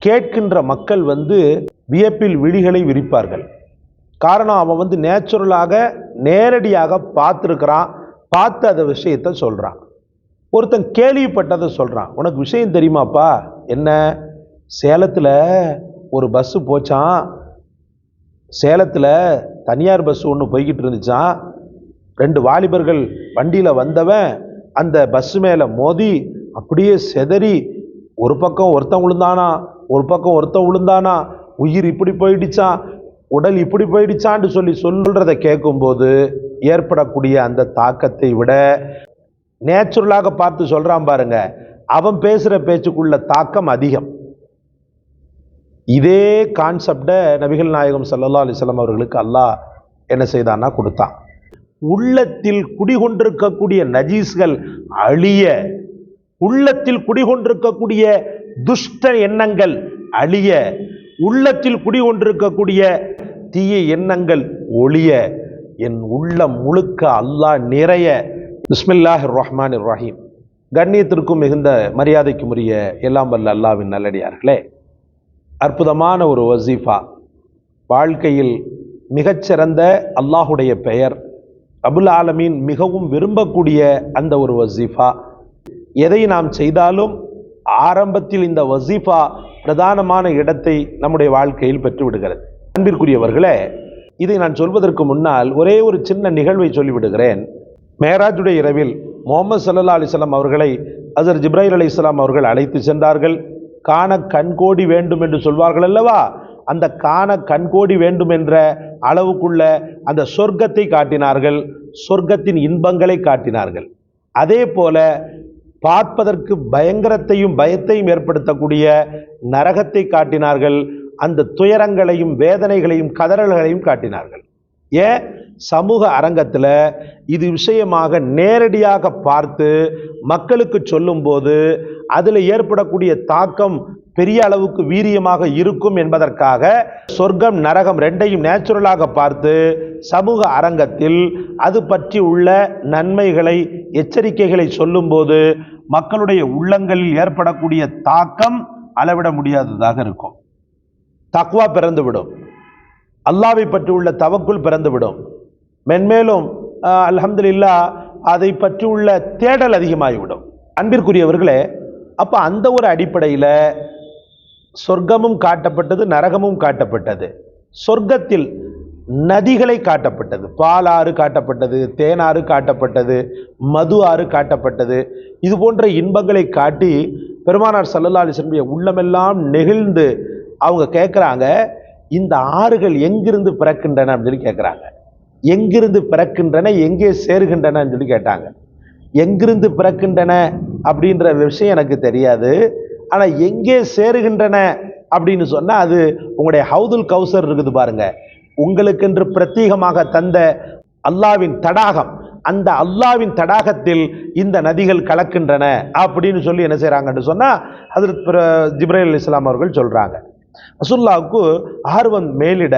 கேட்கின்ற மக்கள் வியப்பில் விழிகளை விரிப்பார்கள். காரணம், அவன் நேச்சுரலாக நேரடியாக பார்த்துருக்கிறான், பார்த்து அந்த விஷயத்தை சொல்கிறான். ஒருத்தன் கேள்விப்பட்டதை சொல்கிறான். உனக்கு விஷயம் தெரியுமாப்பா? என்ன? சேலத்தில் ஒரு பஸ்ஸு போச்சான், சேலத்தில் தனியார் பஸ் ஒன்று போய்கிட்டு இருந்துச்சான். 2 வாலிபர்கள் வண்டியில் வந்தவன் அந்த பஸ் மேலே மோதி அப்படியே செதறி, ஒரு பக்கம் ஒருத்தன் விழுந்தானா, ஒரு பக்கம் ஒருத்தன் விழுந்தானா, உயிர் இப்படி போயிடுச்சான், உடல் இப்படி போயிடுச்சான்னு சொல்றதை கேட்கும்போது ஏற்படக்கூடிய அந்த தாக்கத்தை விட நேச்சுரலாக பார்த்து சொல்றான் பாருங்க, அவன் பேசுற பேச்சுக்குள்ள தாக்கம் அதிகம். இதே கான்செப்டை நபிகள் நாயகம் ஸல்லல்லாஹு அலைஹி வஸல்லம் அவர்களுக்கு அல்லாஹ் என்ன செய்தான்னா கொடுத்தான். உள்ளத்தில் குடிகொண்டிருக்கக்கூடிய நஜீஸ்கள் அழிய, உள்ளத்தில் குடிகொண்டிருக்கக்கூடிய துஷ்ட எண்ணங்கள் அழிய, உள்ளத்தில் குடிகொண்டிருக்கக்கூடிய தீய எண்ணங்கள் ஒழிய, என் உள்ளம் முழுக்க அல்லாஹ் நிறைய. பிஸ்மில்லாஹிர் ரஹ்மானிர் ரஹீம். கண்ணியத்திற்கும் மிகுந்த மரியாதைக்கும் உரிய எல்லாம் வல்ல அல்லாஹ்வின் நல்லடியார்களே, அற்புதமான ஒரு வசீஃபா. வாழ்க்கையில் மிகச்சிறந்த அல்லாஹுடைய பெயர், ரப்புல் ஆலமீன் மிகவும் விரும்பக்கூடிய அந்த ஒரு வசீஃபா. எதை நாம் செய்தாலும் ஆரம்பத்தில் இந்த வசீஃபா பிரதானமான இடத்தை நம்முடைய வாழ்க்கையில் பெற்று விடுகிறது. அன்பிற்குரியவர்களே, இதை நான் சொல்வதற்கு முன்னால் ஒரே ஒரு சின்ன நிகழ்வை சொல்லிவிடுகிறேன். மேராஜுடைய இரவில் முஹம்மது ஸல்லல்லாஹு அலைஹி வஸல்லம் அவர்களை ஹஸரத் ஜிப்ரைல் அலைஹிஸ்ஸலாம் அவர்கள் அழைத்து சென்றார்கள். காண கண்கோடி வேண்டும் என்று சொல்வார்கள் அல்லவா, அந்த காண கண்கோடி வேண்டும் என்ற அளவுக்குள்ள அந்த சொர்க்கத்தை காட்டினார்கள், சொர்க்கத்தின் இன்பங்களை காட்டினார்கள். அதே போல பார்ப்பதற்கு பயங்கரத்தையும் பயத்தையும் ஏற்படுத்தக்கூடிய நரகத்தை காட்டினார்கள், அந்த துயரங்களையும் வேதனைகளையும் கதறல்களையும் காட்டினார்கள். ஏன்? சமூக அரங்கத்தில் இது விஷயமாக நேரடியாக பார்த்து மக்களுக்கு சொல்லும்போது அதில் ஏற்படக்கூடிய தாக்கம் பெரிய அளவுக்கு வீரியமாக இருக்கும் என்பதற்காக சொர்க்கம் நரகம் ரெண்டையும் நேச்சுரலாக பார்த்து சமூக அரங்கத்தில் அது பற்றி உள்ள நன்மைகளை எச்சரிக்கைகளை சொல்லும்போது மக்களுடைய உள்ளங்களில் ஏற்படக்கூடிய தாக்கம் அளவிட முடியாததாக இருக்கும். தக்வா பிறந்துவிடும், அல்லாஹ்வை பற்றி உள்ள தவக்குல் பிறந்துவிடும், மென்மேலும் அல்ஹம்துலில்லாஹ் அதை பற்றி உள்ள தேடல் அதிகமாகிவிடும். அன்பிற்குரியவர்களே, அப்போ அந்த ஒரு அடிப்படையில் சொர்க்கமும் காட்டப்பட்டது, நரகமும் காட்டப்பட்டது. சொர்க்கத்தில் நதிகளை காட்டப்பட்டது, பாலாறு காட்டப்பட்டது, தேனாறு காட்டப்பட்டது, மது ஆறு காட்டப்பட்டது. இது போன்ற இன்பங்களை காட்டி பெருமானார் ஸல்லல்லாஹு அலைஹி வஸல்லம் உள்ளமெல்லாம் நெகிழ்ந்து அவங்க கேட்குறாங்க, இந்த ஆறுகள் எங்கிருந்து பிறக்கின்றன அப்படின்னு கேட்குறாங்க. எங்கிருந்து பிறக்கின்றன, எங்கே சேருகின்றன சொல்லி கேட்டாங்க. எங்கிருந்து பிறக்கின்றன அப்படின்ற விஷயம் எனக்கு தெரியாது, ஆனால் எங்கே சேருகின்றன அப்படின்னு சொன்னால் அது உங்களுடைய ஹவுதுல் கௌசர் இருக்குது பாருங்க, உங்களுக்கென்று பிரத்யேகமாக தந்த அல்லாவின் தடாகம், அந்த அல்லாவின் தடாகத்தில் இந்த நதிகள் கலக்கின்றன அப்படின்னு சொல்லி என்ன செய்கிறாங்கன்னு சொன்னால் ஹஜ்ரத் ஜிப்ரைல் அலைஹிஸ்ஸலாம் அவர்கள் சொல்கிறாங்க. ரசூலுல்லாஹ்வுக்கு ஆர்வம் மேலிட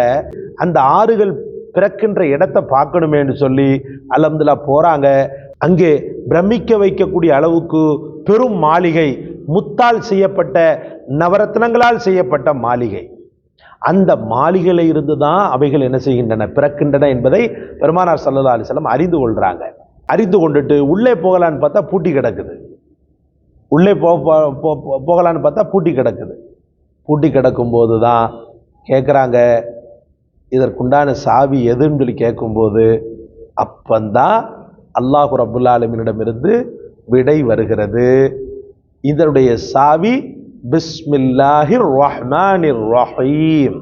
அந்த ஆறுகள் பிறக்கின்ற இடத்தை பார்க்கணுமேன்னு சொல்லி அல்ஹம்துலில்லாஹ் போகிறாங்க. அங்கே பிரமிக்க வைக்கக்கூடிய அளவுக்கு பெரும் மாளிகை, முத்தால் செய்யப்பட்ட நவரத்னங்களால் செய்யப்பட்ட மாளிகை. அந்த மாளிகையில் இருந்து தான் அவைகள் என்ன செய்கின்றன, பிறக்கின்றன என்பதை பெருமானார் ஸல்லல்லாஹு அலைஹி வஸல்லம் அறிந்து கொள்கிறாங்க. அறிந்து கொண்டுட்டு உள்ளே போகலான்னு பார்த்தா பூட்டி கிடக்குது, உள்ளே போகலான்னு பார்த்தா பூட்டி கிடக்குது. பூட்டி கிடக்கும்போது தான் கேட்குறாங்க, இதற்குண்டான சாவி எதுன்னு சொல்லி கேட்கும்போது அப்பந்தான் அல்லாஹு ரப்புல் ஆலமீனிடமிருந்து விடை வருகிறது. இதனுடைய சாவி பிஸ்மில்லாஹிர் ரஹ்மானிர் ரஹீம்.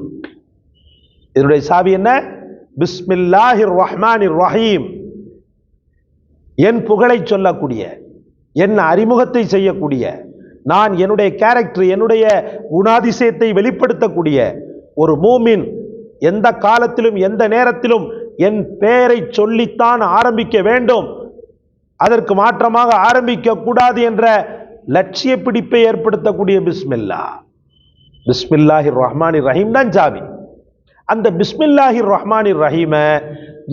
இதனுடைய சாவி என்ன? பிஸ்மில்லாஹிர் ரஹ்மானிர் ரஹீம். என் புகழை சொல்லக்கூடிய, என் அறிமுகத்தை செய்யக்கூடிய, நான் என்னுடைய கேரக்டர், என்னுடைய குணாதிசயத்தை வெளிப்படுத்தக்கூடிய ஒரு மூமின் எந்த காலத்திலும் எந்த நேரத்திலும் என் பெயரை சொல்லித்தான் ஆரம்பிக்க வேண்டும், அதற்கு மாற்றமாக ஆரம்பிக்க கூடாது என்ற லட்சிய பிடிப்பை ஏற்படுத்தக்கூடிய பிஸ்மில்லாஹிர் ரஹ்மானிர் ரஹீம் தான் சாவி. அந்த பிஸ்மில்லாஹிர் ரஹ்மானிர் ரஹீமை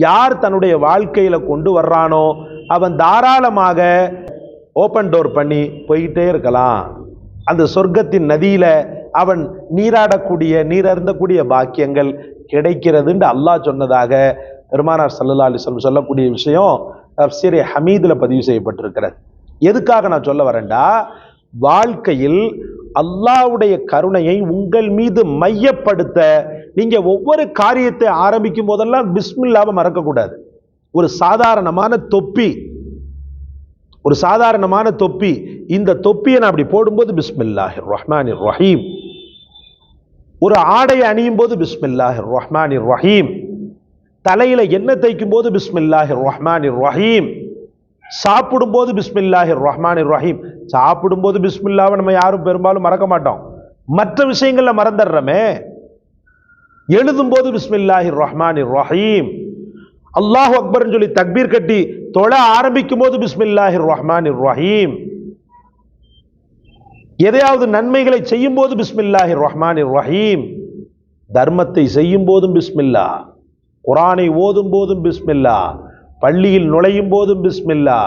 யார் தன்னுடைய வாழ்க்கையில கொண்டு வர்றானோ அவன் தாராளமாக ஓப்பன் டோர் பண்ணி போயிட்டே இருக்கலாம். அந்த சொர்க்கத்தின் நதியில அவன் நீர் அருந்தக்கூடிய பாக்கியங்கள் கிடைக்கிறதுன்னு அல்லாஹ் சொன்னதாக பெருமானார் ஸல்லல்லாஹு அலைஹி வஸல்லம் சொல்லக்கூடிய விஷயம் தஃப்ஸீர் ஹமீதுல பதிவு செய்யப்பட்டிருக்கிறது. எதுக்காக நான் சொல்ல வரேன்டா, வாழ்க்கையில் அல்லாஹ்வுடைய கருணையை உங்கள் மீது மையப்படுத்த நீங்க ஒவ்வொரு காரியத்தை ஆரம்பிக்கும் போதெல்லாம் பிஸ்மில்லாவை மறக்கக்கூடாது. ஒரு சாதாரணமான தொப்பி, இந்த தொப்பியை நான் அப்படி போடும்போது பிஸ்மில்லாஹிர் ரஹ்மானிர் ரஹீம். ஒரு ஆடையை அணியும் போது பிஸ்மில்லாஹிர் ரஹ்மானிர் ரஹீம். தலையில எண்ணெய் தைக்கும் போது பிஸ்மில்லாஹிர் ரஹ்மானிர் ரஹீம். சாப்பிடும் போது பிஸ்மில்லாஹிர் ரஹ்மானிர் ரஹீம். சாப்பிடும் போது பிஸ்மில்லாவை நம்ம யாரும் பெரும்பாலும் மறக்க மாட்டோம், மற்ற விஷயங்கள்ல மறந்துடுறோமே. எழுதும் போது பிஸ்மில்லாஹிர் ரஹ்மானிர் ரஹீம். அல்லாஹு அக்பர்னு சொல்லி தக்பீர் கட்டி தொழ ஆரம்பிக்கும் போது பிஸ்மில்லாஹிர் ரஹ்மானிர் ரஹீம். எதையாவது நன்மைகளை செய்யும் போது பிஸ்மில்லாஹிர் ரஹ்மானிர் ரஹீம். தர்மத்தை செய்யும் போதும் பிஸ்மில்லா, குர்ஆனை ஓதும் போதும் பிஸ்மில்லா, பள்ளியில் நுழையும் போதும் பிஸ்மில்லா.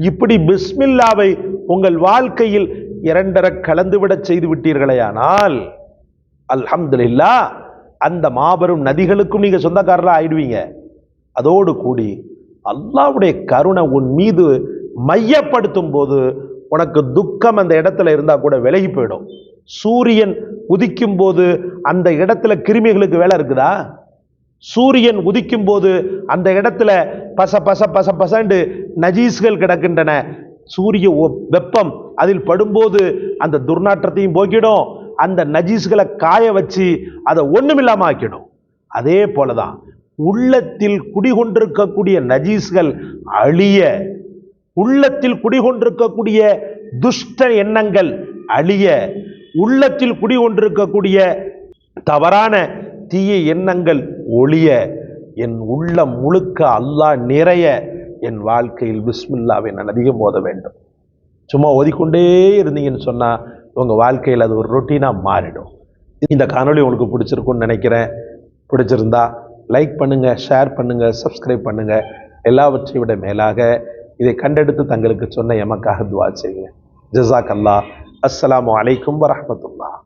இப்படி பிஸ்மில்லாவை உங்கள் வாழ்க்கையில் இரண்டர கலந்துவிடச் செய்து விட்டீர்களேயானால் அல்ஹம்துலில்லாஹ், அந்த மாபெரும் நதிகளுக்கும் நீங்க சொந்தக்காரரா ஆயிடுவீங்க. அதோடு கூடி அல்லாஹ்வுடைய கருணை உன் மீது மையப்படுத்தும் போது உனக்கு துக்கம் அந்த இடத்துல இருந்தா கூட விலகி போயிடும். சூரியன் உதிக்கும் போது அந்த இடத்துல கிருமிகளுக்கு வேலை இருக்குதா? சூரியன் உதிக்கும் போது அந்த இடத்துல பச பச பச பசண்டு நஜீஸ்கள் கிடக்கின்றன. சூரிய வெப்பம் அதில் படும்போது அந்த துர்நாற்றத்தையும் போக்கிடும், அந்த நஜீஸ்களை காய வச்சு அதை ஒண்ணுமில்லாம ஆக்கிடும். அதே போலதான் உள்ளத்தில் குடிகொண்டிருக்கக்கூடிய நஜீஸ்கள் அழிய, உள்ளத்தில் குடிகொண்டிருக்கக்கூடிய துஷ்ட எண்ணங்கள் அழிய, உள்ளத்தில் குடிகொண்டிருக்கக்கூடிய தவறான தீய எண்ணங்கள் ஒழிய, என் உள்ளம் முழுக்க அல்லாஹ் நிறைய என் வாழ்க்கையில் பிஸ்மில்லாவை நான் அதிகம் ஓத வேண்டும். சும்மா ஓதிக்கொண்டே இருந்தீங்கன்னு சொன்னா உங்க வாழ்க்கையில் அது ஒரு ரொட்டீனா மாறிடும். இந்த காணொளி உங்களுக்கு பிடிச்சிருக்கும்னு நினைக்கிறேன். பிடிச்சிருந்தா லைக் பண்ணுங்க, ஷேர் பண்ணுங்க, சப்ஸ்கிரைப் பண்ணுங்க. எல்லாவற்றை விட மேலாக இதை கண்டெடுத்து தங்களுக்கு சொன்ன எமக்காக துஆ செய்யுங்க. ஜஸாக் அல்லாஹ். அஸ்ஸலாமு அலைக்கும் வரஹ்மத்துல்லாஹ்.